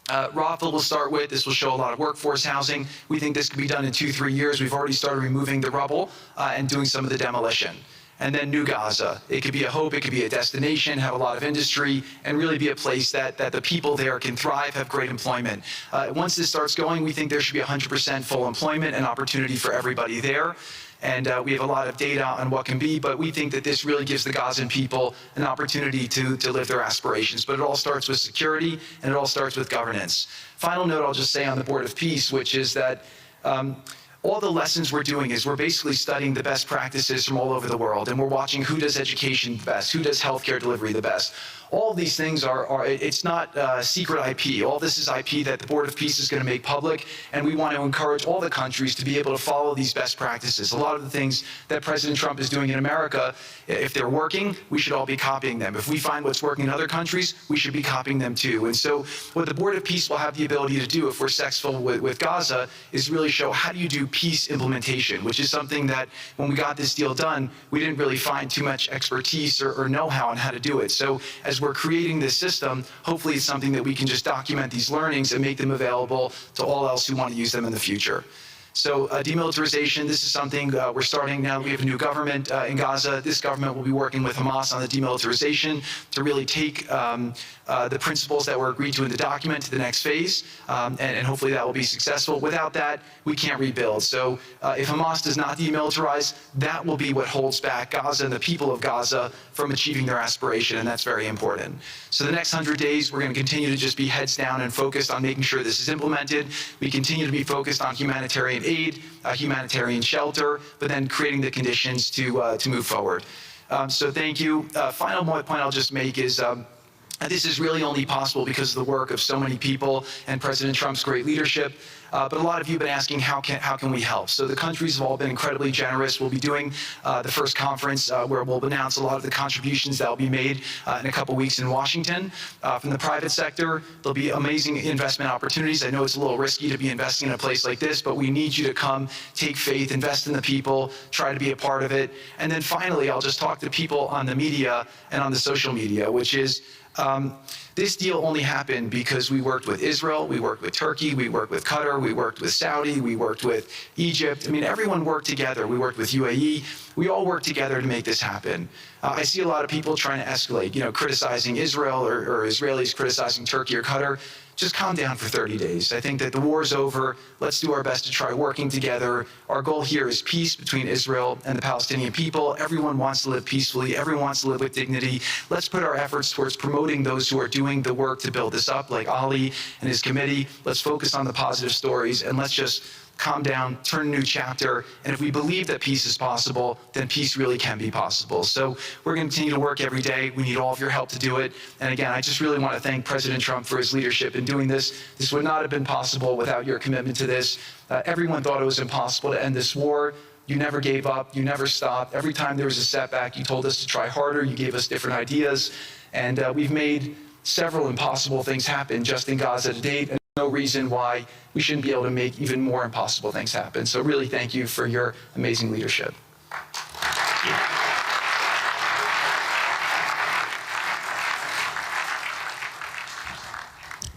Speaker 8: Rafah will start with. This will show a lot of workforce housing. We think this could be done in 2-3 years. We've already started removing the rubble and doing some of the demolition. And then New Gaza. It could be a hope, it could be a destination, have a lot of industry, and really be a place that the people there can thrive, have great employment. Once this starts going, we think there should be 100% full employment and opportunity for everybody there. And we have a lot of data on what can be, but we think that this really gives the Gazan people an opportunity to live their aspirations. But it all starts with security, and it all starts with governance. Final note I'll just say on the Board of Peace, which is that all the lessons we're doing is we're basically studying the best practices from all over the world, and we're watching who does education the best, who does healthcare delivery the best. All of these things it's not secret IP. All this is IP that the Board of Peace is going to make public, and we want to encourage all the countries to be able to follow these best practices. A lot of the things that President Trump is doing in America, if they're working, we should all be copying them. If we find what's working in other countries, we should be copying them too. And so what the Board of Peace will have the ability to do if we're successful with Gaza is really show how do you do peace implementation, which is something that when we got this deal done, we didn't really find too much expertise or know-how on how to do it. So as we're creating this system, hopefully it's something that we can just document these learnings and make them available to all else who want to use them in the future. So demilitarization, this is something we're starting now. We have a new government in Gaza. This government will be working with Hamas on the demilitarization to really take the principles that were agreed to in the document to the next phase, and hopefully that will be successful. Without that, we can't rebuild. So if Hamas does not demilitarize, that will be what holds back Gaza and the people of Gaza from achieving their aspiration, and that's very important. So the next 100 days, we're going to continue to just be heads down and focused on making sure this is implemented. We continue to be focused on humanitarian aid, humanitarian shelter, but then creating the conditions to move forward. So thank you. Final point I'll just make is this is really only possible because of the work of so many people and President Trump's great leadership. But a lot of you have been asking, how can we help? So the countries have all been incredibly generous. We'll be doing the first conference where we'll announce a lot of the contributions that will be made in a couple weeks in Washington. From the private sector, there'll be amazing investment opportunities. I know it's a little risky to be investing in a place like this, but we need you to come, take faith, invest in the people, try to be a part of it. And then finally, I'll just talk to people on the media and on the social media, which is, this deal only happened because we worked with Israel, we worked with Turkey, we worked with Qatar, we worked with Saudi, we worked with Egypt. I mean, everyone worked together. We worked with UAE. We all worked together to make this happen. I see a lot of people trying to escalate, criticizing Israel or Israelis criticizing Turkey or Qatar. Just calm down for 30 days. I think that the war is over. Let's do our best to try working together. Our goal here is peace between Israel and the Palestinian people. Everyone wants to live peacefully. Everyone wants to live with dignity. Let's put our efforts towards promoting those who are doing the work to build this up, like Ali and his committee. Let's focus on the positive stories, and let's just calm down, turn a new chapter, and if we believe that peace is possible, then peace really can be possible. So we're going to continue to work every day. We need all of your help to do it. And again, I just really want to thank President Trump for his leadership in doing this. This would not have been possible without your commitment to this. Everyone thought it was impossible to end this war. You never gave up. You never stopped. Every time there was a setback, you told us to try harder. You gave us different ideas. And we've made several impossible things happen just in Gaza to date. No reason why we shouldn't be able to make even more impossible things happen. So really thank you for your amazing leadership.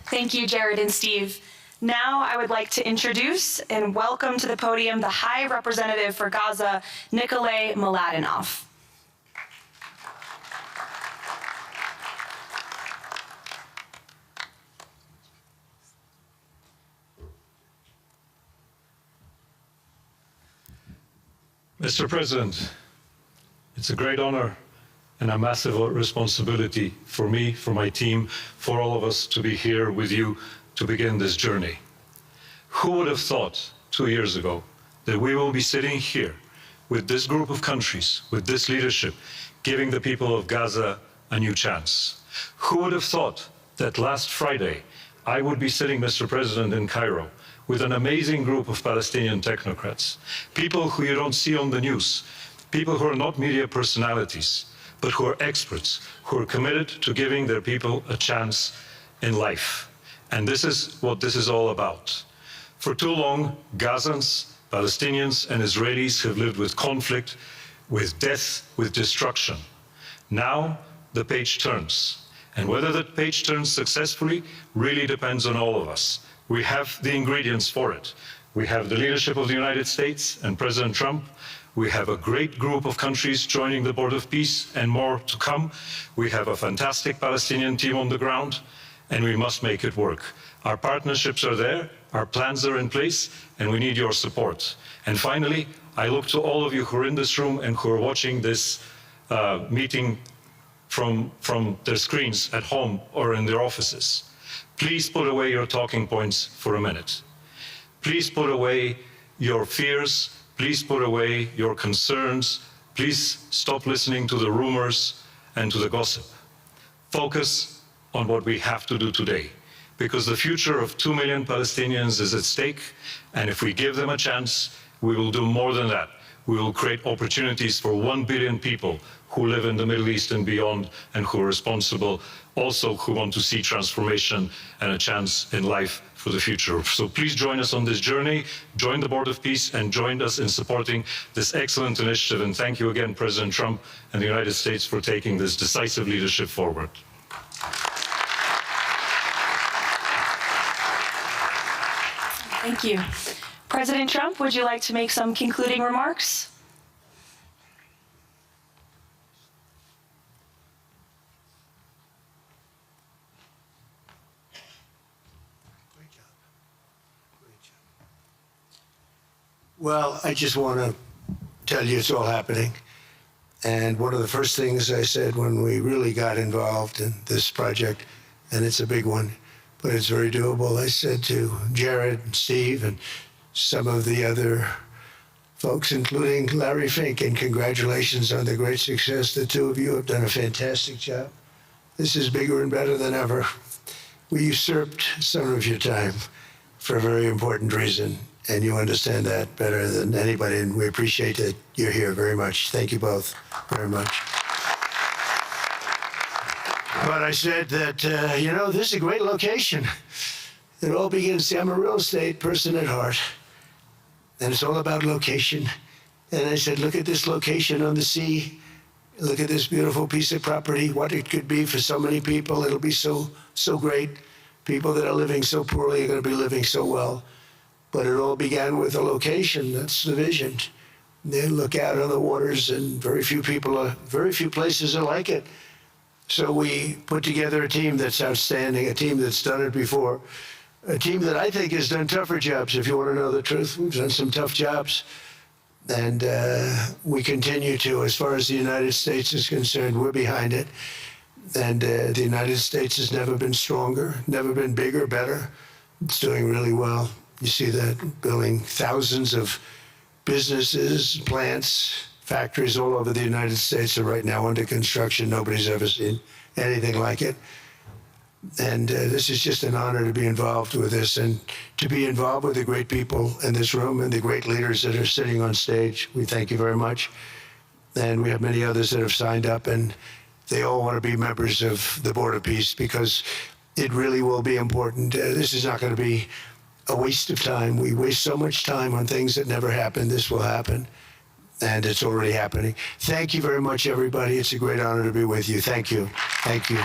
Speaker 3: Thank you, Jared and Steve. Now I would like to introduce and welcome to the podium the High Representative for Gaza, Nikolay Mladenov.
Speaker 9: Mr. President, it's a great honor and a massive responsibility for me, for my team, for all of us to be here with you to begin this journey. Who would have thought 2 years ago that we will be sitting here with this group of countries, with this leadership, giving the people of Gaza a new chance? Who would have thought that last Friday I would be sitting, Mr. President, in Cairo with an amazing group of Palestinian technocrats, people who you don't see on the news, people who are not media personalities, but who are experts, who are committed to giving their people a chance in life. And this is what this is all about. For too long, Gazans, Palestinians, and Israelis have lived with conflict, with death, with destruction. Now, the page turns. And whether that page turns successfully really depends on all of us. We have the ingredients for it. We have the leadership of the United States and President Trump. We have a great group of countries joining the Board of Peace and more to come. We have a fantastic Palestinian team on the ground, and we must make it work. Our partnerships are there, our plans are in place, and we need your support. And finally, I look to all of you who are in this room and who are watching this meeting from their screens at home or in their offices. Please put away your talking points for a minute. Please put away your fears. Please put away your concerns. Please stop listening to the rumors and to the gossip. Focus on what we have to do today, because the future of 2 million Palestinians is at stake, and if we give them a chance, we will do more than that. We will create opportunities for 1 billion people who live in the Middle East and beyond, and who are responsible, also who want to see transformation and a chance in life for the future. So please join us on this journey, join the Board of Peace, and join us in supporting this excellent initiative. And thank you again, President Trump and the United States, for taking this decisive leadership forward.
Speaker 3: Thank you. President Trump, would you like to make some concluding remarks?
Speaker 2: Well, I just want to tell you it's all happening. And one of the first things I said when we really got involved in this project, and it's a big one, but it's very doable, I said to Jared and Steve and some of the other folks, including Larry Fink, and congratulations on the great success. The two of you have done a fantastic job. This is bigger and better than ever. We usurped some of your time for a very important reason, and you understand that better than anybody, and we appreciate that you're here very much. Thank you both very much. But I said that, this is a great location. It all begins, see, I'm a real estate person at heart, and it's all about location. And I said, look at this location on the sea. Look at this beautiful piece of property, what it could be for so many people. It'll be so great. People that are living so poorly are going to be living so well. But it all began with a location. That's the vision. They look out on the waters, and very few places are like it. So we put together a team that's outstanding, a team that's done it before, a team that I think has done tougher jobs, if you want to know the truth. We've done some tough jobs. And we continue to, as far as the United States is concerned, we're behind it. And the United States has never been stronger, never been bigger, better. It's doing really well. You see that, building thousands of businesses, plants, factories all over the United States are right now under construction. Nobody's ever seen anything like it. And this is just an honor to be involved with this and to be involved with the great people in this room and the great leaders that are sitting on stage. We thank you very much. And we have many others that have signed up, and they all want to be members of the Board of Peace because it really will be important. This is not going to be a waste of time. We waste so much time on things that never happen. This will happen, and it's already happening. Thank you very much, everybody. It's a great honor to be with you. Thank you. Thank you.